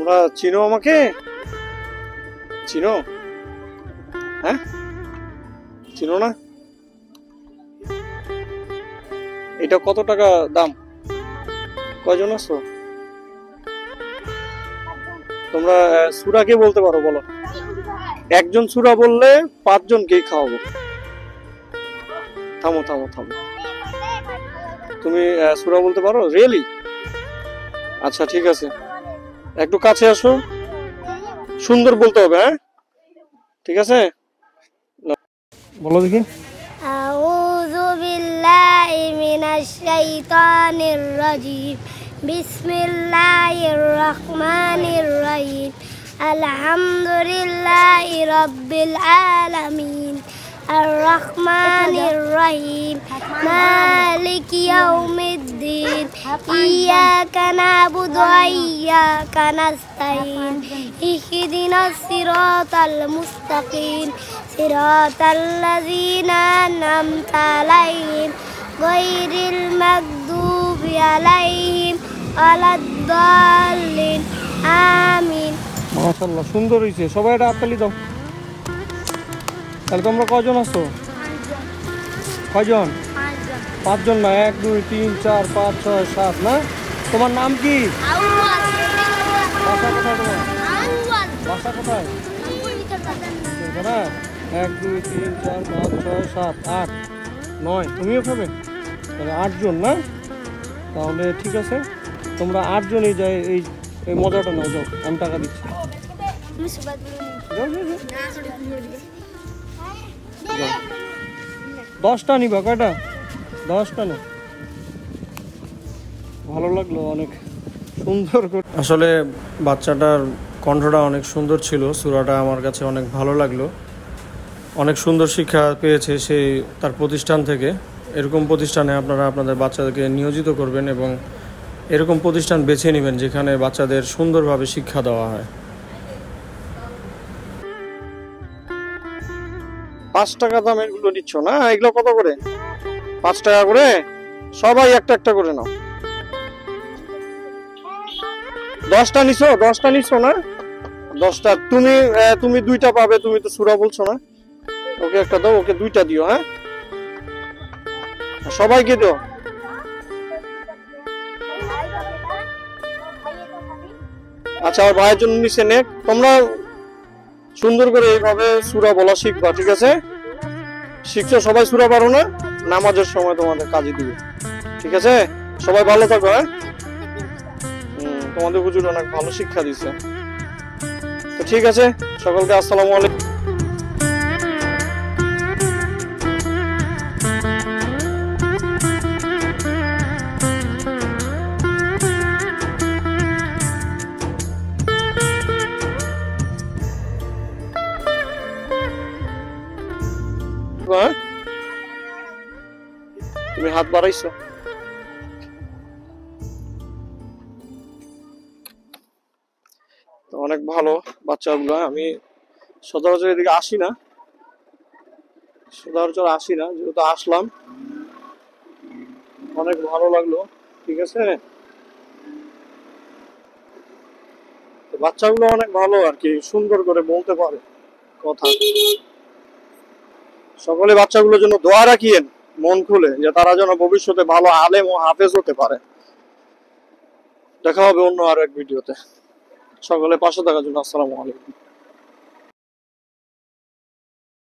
তোমরা চিনো আমাকে? চিনো? হ্যাঁ, চিনো না? এটা কত টাকা দাম? কয়জন আছো তোমরা? সূরা কে বলতে পারো বলো? একজন সূরা বললে 5 জনকেই খাওয়াবো। থামো থামো থামো, তুমি সূরা বলতে পারো রিয়েলি? আচ্ছা ঠিক আছে, একটু কাছে আসো, সুন্দর বলতে হবে। হ্যাঁ ঠিক আছে, বলো দেখি। আউযু বিল্লাহি মিনাশ শাইতানির রাজিম। বিসমিল্লাহির রহমানির রহিম। আলহামদুলিল্লাহি রাব্বিল আলামিন। আর-রহমানির রহিম। মালিকি ইয়াউমিদ্দিন। ইয়াকা না'বুদু ওয়া ইয়াকা নাস্তাঈন। ইহদিনাস সিরাতাল মুস্তাকিম। সিরাতাল্লাযীনা আন'আমতা আলাইহিম গায়রিল মাগদুবি আলাইহিম ওয়ালাদ-দাল্লিন। আমিন। মাশাআল্লাহ, সুন্দর হয়েছে। সবাই একটা হাততালি দাও। তাহলে তোমরা কয়জন আছো? কয়জন? 5 জন না, 1 2 3 4 5 6 7 না? তোমার নাম কি? বাসা কোথায় তোমার? বাসা কোথায়? 1 2 3 4 5 6 7 8 9। তুমিও খাবে? তাহলে 8 জন না? তাহলে ঠিক আছে, তোমরা 8 জনই যাই এই মজাটা নাও। যাও, আমি টাকা দিচ্ছি। যাও যাও যাও। 10টা নিবা? কয়টা? 10টা না? ভালো লাগলো, অনেক সুন্দর করে। আসলে বাচ্চাটার কণ্ঠটা অনেক সুন্দর ছিল, সূরাটা আমার কাছে অনেক ভালো লাগলো। অনেক সুন্দর শিক্ষা পেয়েছে সেই তার প্রতিষ্ঠান থেকে। এরকম প্রতিষ্ঠানে আপনারা আপনাদের বাচ্চাদেরকে নিয়োজিত করবেন এবং এরকম প্রতিষ্ঠান বেছে নেবেন যেখানে বাচ্চাদের সুন্দরভাবে শিক্ষা দেওয়া হয়। 5 টাকা দাম এগুলো নিচ্ছ না? এগুলো কত করে? 5 টাকা করে? সবাই একটা একটা করে নাও। 10টা নিছো? 10টা নিছো না? 10টা। তুমি 2টা পাবে, তুমি তো সূরা বলছো না। ওকে একটা দাও, ওকে 2টা দিও। হ্যাঁ, সবাইকে দাও। আচ্ছা, আর ভাইয়ের জন্য নিচে নে। তোমরা সুন্দর করে এইভাবে সূরা বলা শিখবা, ঠিক আছে? শিখছো সবাই সূরা পারো না? নামাজের সময় তোমাদের কাজে দিবে, ঠিক আছে? সবাই ভালো থাকো। হ্যাঁ, তোমাদের হুজুর অনেক ভালো শিক্ষা দিচ্ছে। তো ঠিক আছে, সকলকে আসসালামু আলাইকুম। তুমি হাত বাড়াইছো? অনেক ভালো বাচ্চাগুলো। আমি সচরাচর এদিকে আসি না, যেহেতু আসলাম, অনেক ভালো লাগলো। ঠিক আছে, বাচ্চাগুলো অনেক ভালো আর কি, সুন্দর করে বলতে পারে কথা। সকলে বাচ্চাগুলোর জন্য দোয়া রাখিয়েন মন খুলে, যে তারা যেন ভবিষ্যতে ভালো আলেম ও হাফেজ হতে পারে। দেখা হবে অন্য আরো এক ভিডিওতে। সকলে পাশে থাকার জন্য আসসালামু আলাইকুম।